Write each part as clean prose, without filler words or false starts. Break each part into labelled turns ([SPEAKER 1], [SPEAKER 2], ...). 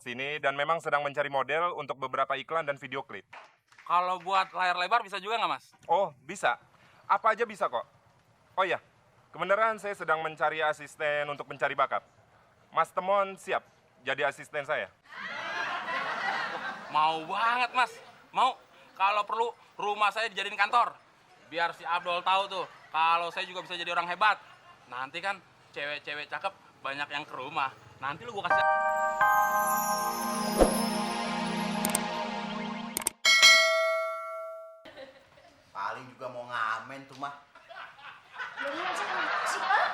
[SPEAKER 1] sini dan memang sedang mencari model untuk beberapa iklan dan video klip.
[SPEAKER 2] Kalau buat layar lebar bisa juga nggak, Mas?
[SPEAKER 1] Oh, bisa. Apa aja bisa kok. Oh iya, kebenaran saya sedang mencari asisten untuk mencari bakat. Mas Temon siap jadi asisten saya?
[SPEAKER 2] Mau banget, Mas. Mau. Kalau perlu, rumah saya dijadiin kantor. Biar si Abdul tahu tuh, kalau saya juga bisa jadi orang hebat. Nanti kan cewek-cewek cakep banyak yang ke rumah. Nanti lu gua kasih...
[SPEAKER 3] Paling juga mau ngamen tuh mah.
[SPEAKER 4] Biarin aja kenapa sih, Pak?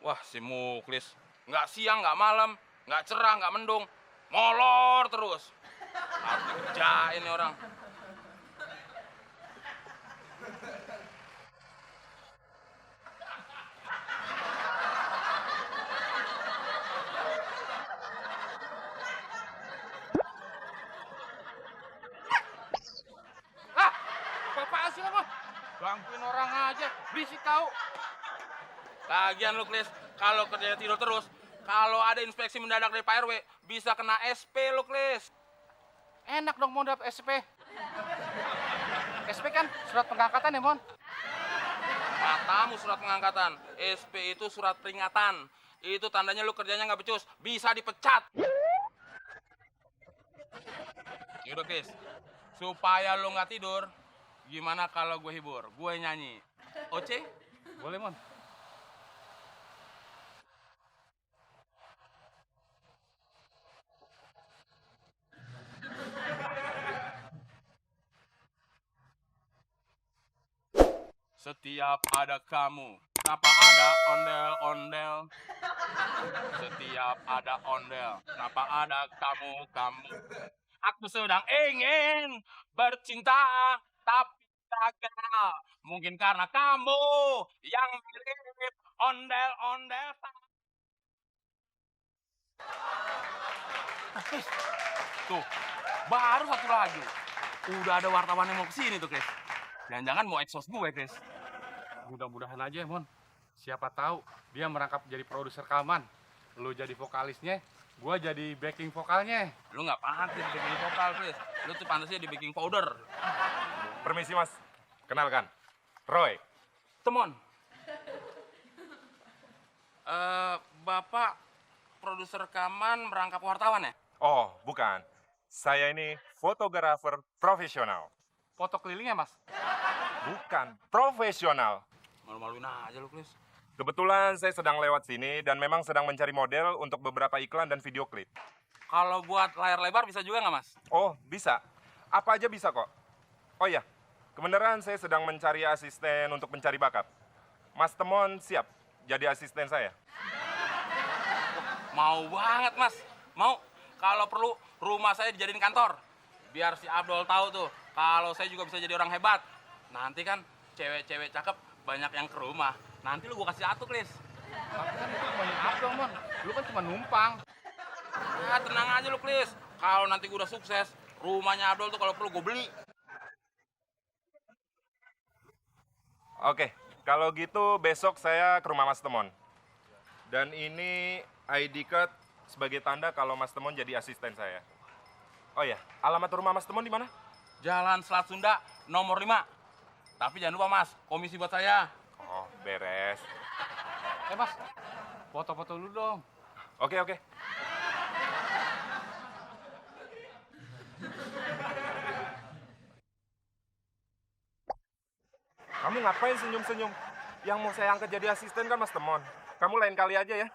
[SPEAKER 2] Wah, si Muklis. Nggak siang, nggak malam, nggak cerah, nggak mendung. Molor terus. Harus dikerjain nih orang. Ah, apaan sih kamu? Gangguin orang aja, berisik tahu. Lagian lu, Klis, kalau kerjanya tidur terus, kalau ada inspeksi mendadak dari Pak RW, bisa kena SP lu, Klis.
[SPEAKER 5] Enak dong, Mon, dapet SP. SP kan surat pengangkatan ya, Mon?
[SPEAKER 2] Matamu surat pengangkatan. SP itu surat peringatan. Itu tandanya lu kerjanya nggak becus, bisa dipecat. Yaudah, Klis, supaya lu nggak tidur, gimana kalau gue hibur? Gue nyanyi. Oce?
[SPEAKER 5] Boleh, Mon.
[SPEAKER 2] Setiap ada kamu, kenapa ada ondel-ondel? Setiap ada ondel, kenapa ada kamu? Aku sedang ingin bercinta, tapi gagal. Mungkin karena kamu yang mirip ondel-ondel. Tuh, baru satu lagi. Udah ada wartawan yang mau kesini tuh, Kris. Jangan-jangan mau eksos gue, Kris.
[SPEAKER 5] Mudah-mudahan aja, Mon. Siapa tahu dia merangkap jadi produser rekaman. Lu jadi vokalisnya, gua jadi backing vokalnya.
[SPEAKER 2] Lu nggak pantas di backing vokal, Kris. Lu tuh pantasnya di backing powder.
[SPEAKER 1] Permisi Mas, kenalkan. Roy.
[SPEAKER 2] Temon. Bapak produser rekaman merangkap wartawan ya?
[SPEAKER 1] Oh, bukan. Saya ini fotografer profesional.
[SPEAKER 5] Foto kelilingnya, Mas.
[SPEAKER 1] Bukan, profesional.
[SPEAKER 2] Malu-maluin aja lu, Kris.
[SPEAKER 1] Kebetulan saya sedang lewat sini dan memang sedang mencari model untuk beberapa iklan dan video klip.
[SPEAKER 2] Kalau buat layar lebar bisa juga nggak, Mas?
[SPEAKER 1] Oh, bisa. Apa aja bisa kok. Oh iya, kebenaran saya sedang mencari asisten untuk mencari bakat. Mas Temon siap jadi asisten saya?
[SPEAKER 2] Mau banget, Mas. Mau. Kalau perlu, rumah saya dijadiin kantor. Biar si Abdul tahu tuh, kalau saya juga bisa jadi orang hebat. Nanti kan cewek-cewek cakep banyak yang ke rumah. Nanti lu gua kasih atu, Klis.
[SPEAKER 5] Tapi kan itu cuma yang Abdul, Mon. Lu kan cuma numpang.
[SPEAKER 2] Ya, tenang aja lu, Klis. Kalau nanti gua udah sukses, rumahnya Abdul tuh kalau perlu gua beli.
[SPEAKER 1] Oke, kalau gitu besok saya ke rumah Mas Temon. Dan ini ID card sebagai tanda kalau Mas Temon jadi asisten saya. Oh ya, alamat rumah Mas Temon di mana?
[SPEAKER 2] Jalan Selat Sunda, nomor 5. Tapi jangan lupa, Mas, komisi buat saya.
[SPEAKER 1] Oh, beres.
[SPEAKER 5] Mas, foto-foto lu dong.
[SPEAKER 1] Oke, oke. Kamu ngapain senyum-senyum? Yang mau saya angkat jadi asisten kan Mas Temon. Kamu lain kali aja ya.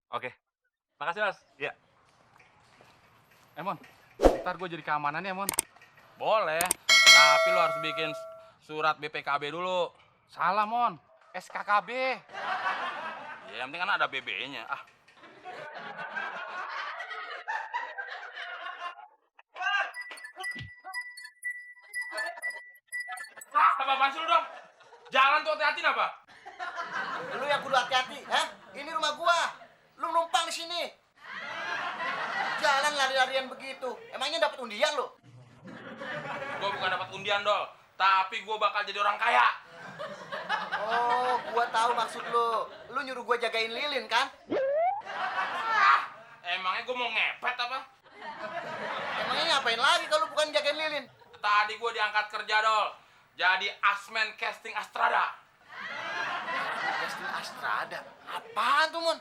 [SPEAKER 1] Oke.
[SPEAKER 2] Makasih, Mas.
[SPEAKER 1] Ya.
[SPEAKER 5] Mon, ntar gue jadi keamanan ya, Mon.
[SPEAKER 2] Boleh, tapi lu harus bikin surat BPKB dulu.
[SPEAKER 5] Salah, Mon. SKKB.
[SPEAKER 2] Ya, yang penting kan ada BB-nya. Ah. Apaan sih lu dong? Jalan tuh hati-hati apa?
[SPEAKER 3] Lu yang kudu hati-hati, Ini rumah gua. Lu numpang di sini. Jalan lari-larian begitu. Emangnya dapat undian lo?
[SPEAKER 2] Gue bukan dapat undian, Dol. Tapi gue bakal jadi orang kaya.
[SPEAKER 3] Oh, gua tahu maksud lo. Lu nyuruh gua jagain lilin kan?
[SPEAKER 2] Emangnya gue mau ngepet apa?
[SPEAKER 3] Emangnya ngapain lagi kalau bukan jagain lilin?
[SPEAKER 2] Tadi gue diangkat kerja, Dol. Jadi Asmen Casting Astrada.
[SPEAKER 3] Casting Astrada. Apaan tuh, Mon?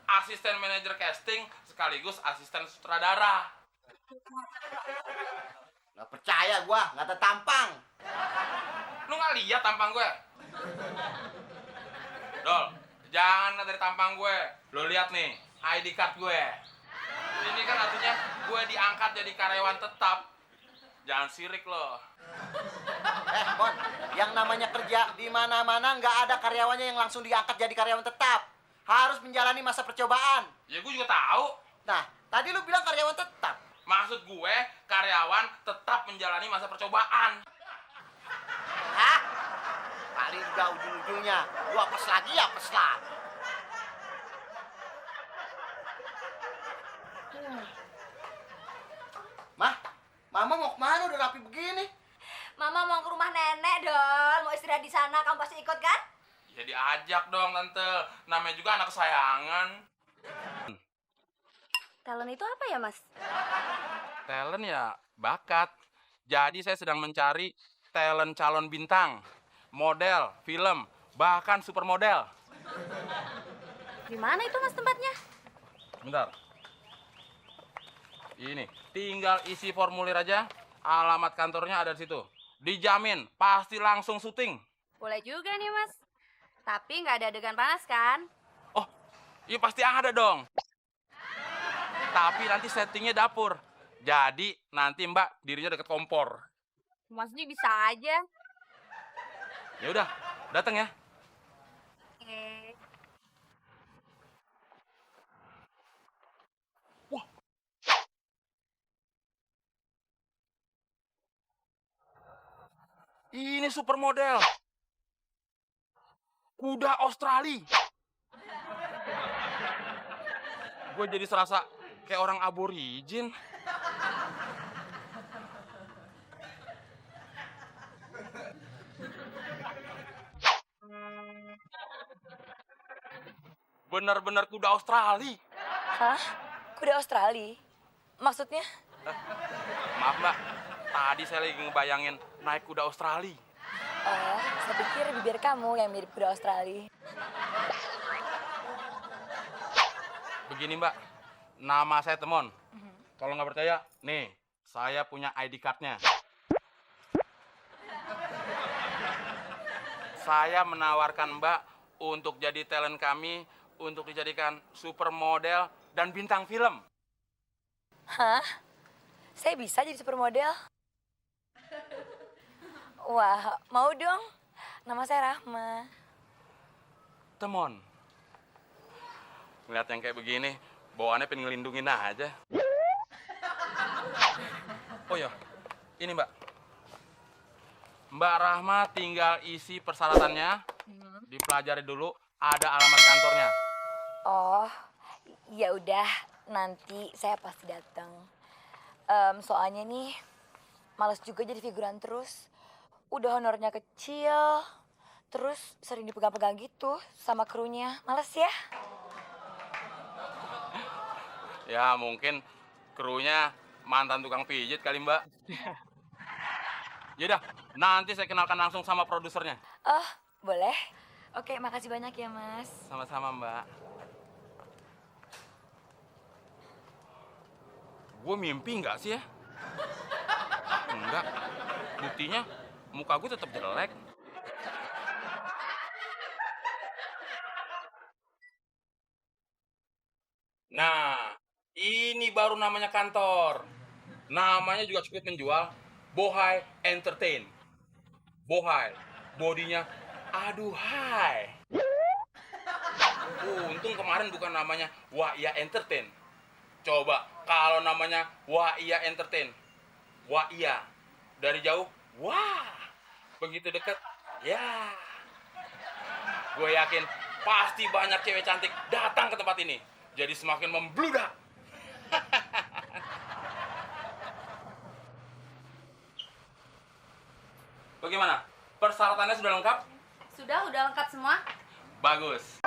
[SPEAKER 2] Asisten manajer casting sekaligus asisten sutradara.
[SPEAKER 3] Nggak percaya gua, nggak ada tampang.
[SPEAKER 2] Lu nggak lihat tampang gue? Dol, jangan lihat dari tampang gue. Lu lihat nih, ID card gue. Ini kan artinya gue diangkat jadi karyawan tetap. Jangan sirik lo.
[SPEAKER 3] Mon, yang namanya kerja di mana-mana nggak ada karyawannya yang langsung diangkat jadi karyawan tetap. Harus menjalani masa percobaan.
[SPEAKER 2] Ya gue juga tahu.
[SPEAKER 3] Nah, tadi lu bilang karyawan tetap.
[SPEAKER 2] Maksud gue, karyawan tetap menjalani masa percobaan.
[SPEAKER 3] Hah? Paling nggak ujung-ujungnya. Gua apes lagi, apes lagi. Mah, Mama mau kemana udah rapi begini?
[SPEAKER 4] Mama mau ke rumah nenek, Dol. Mau istirahat di sana, kamu pasti ikut kan?
[SPEAKER 2] Ya diajak dong, Tante. Namanya juga anak kesayangan.
[SPEAKER 4] Talent itu apa ya, Mas?
[SPEAKER 2] Talent ya bakat. Jadi saya sedang mencari talent calon bintang, model, film, bahkan supermodel.
[SPEAKER 4] Di mana itu, Mas, tempatnya?
[SPEAKER 2] Bentar. Ini, tinggal isi formulir aja. Alamat kantornya ada di situ. Dijamin, pasti langsung syuting.
[SPEAKER 4] Boleh juga nih, Mas. Tapi nggak ada adegan panas, kan?
[SPEAKER 2] Oh, iya pasti ada dong. Tapi nanti settingnya dapur. Jadi nanti Mbak dirinya deket kompor.
[SPEAKER 4] Maksudnya bisa aja.
[SPEAKER 2] Ya udah, datang ya.
[SPEAKER 4] Oke.
[SPEAKER 2] Ini supermodel. Kuda Australia. Gue jadi serasa kayak orang aborigin. Bener-bener kuda Australia.
[SPEAKER 6] Hah? Kuda Australia? Maksudnya?
[SPEAKER 2] Maaf Mbak, tadi saya lagi ngebayangin naik kuda Australia.
[SPEAKER 6] Oh, saya pikir bibir kamu yang mirip kuda Australia.
[SPEAKER 2] Begini Mbak, nama saya Temon. Kalau nggak percaya, nih, saya punya ID card-nya. Saya menawarkan Mbak untuk jadi talent kami, untuk dijadikan supermodel dan bintang film.
[SPEAKER 6] Hah? Saya bisa jadi supermodel? Wah, mau dong. Nama saya Rahma.
[SPEAKER 2] Temon. Ngeliat yang kayak begini, bawaannya pengen ngelindungin aja. Oh ya, ini Mbak. Mbak Rahma tinggal isi persyaratannya, dipelajari dulu, ada alamat kantornya.
[SPEAKER 6] Oh, ya udah. Nanti saya pasti datang. Soalnya nih, males juga jadi figuran terus. Udah honornya kecil, terus sering dipegang-pegang gitu sama krunya. Males ya?
[SPEAKER 2] Ya mungkin krunya mantan tukang pijit kali Mbak. Yaudah, nanti saya kenalkan langsung sama produsernya.
[SPEAKER 6] Oh, boleh. Oke, makasih banyak ya, Mas.
[SPEAKER 2] Sama-sama Mbak. Gue mimpi nggak sih ya? Enggak. Buktinya muka gue tetap jelek. Nah, ini baru namanya kantor. Namanya juga cukup menjual. Bohai Entertain. Bohai, bodinya aduhai. Untung kemarin bukan namanya Waiya Entertain. Coba kalau namanya Waiya Entertain. Waiya. Dari jauh, wah. Begitu dekat, ya. Gue yakin pasti banyak cewek cantik datang ke tempat ini. Jadi semakin membludak. Bagaimana? Persyaratannya sudah lengkap?
[SPEAKER 4] Sudah lengkap semua.
[SPEAKER 2] Bagus.